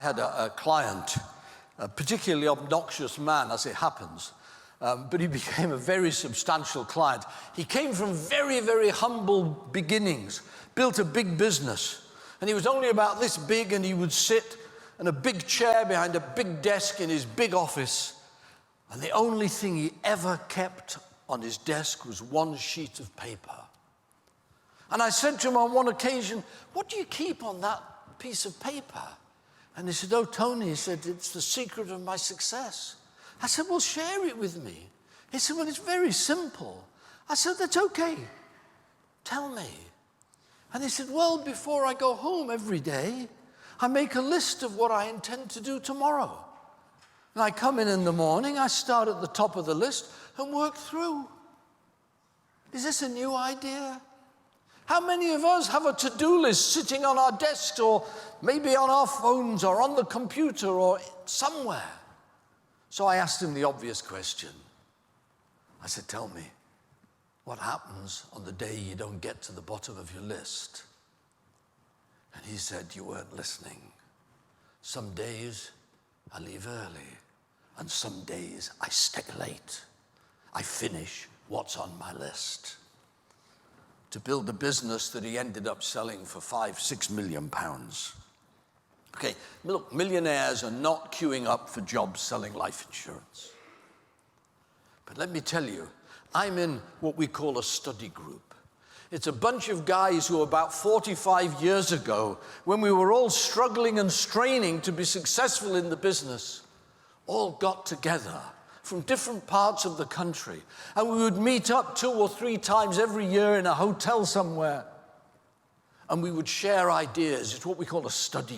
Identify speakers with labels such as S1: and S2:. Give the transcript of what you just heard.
S1: I had a client, a particularly obnoxious man as it happens, but he became a very substantial client. He came from very, very humble beginnings, built a big business, and he was only about this big, and he would sit in a big chair behind a big desk in his big office, and the only thing he ever kept on his desk was one sheet of paper. And I said to him on one occasion, "What do you keep on that piece of paper?" And he said, "Oh, Tony," he said, "it's the secret of my success." I said, "Well, share it with me." He said, "Well, it's very simple." I said, "That's okay. Tell me." And he said, "Well, before I go home every day, I make a list of what I intend to do tomorrow. And I come in the morning, I start at the top of the list and work through." Is this a new idea? How many of us have a to-do list sitting on our desks or maybe on our phones or on the computer or somewhere? So I asked him the obvious question. I said, "Tell me, what happens on the day you don't get to the bottom of your list?" And he said, "You weren't listening. Some days I leave early, and some days I stay late. I finish what's on my list." To build a business that he ended up selling for £5-6 million. Okay, look, millionaires are not queuing up for jobs selling life insurance. But let me tell you, I'm in what we call a study group. It's a bunch of guys who about 45 years ago, when we were all struggling and straining to be successful in the business, all got together from different parts of the country. And we would meet up 2 or 3 times every year in a hotel somewhere. And we would share ideas. It's what we call a study group.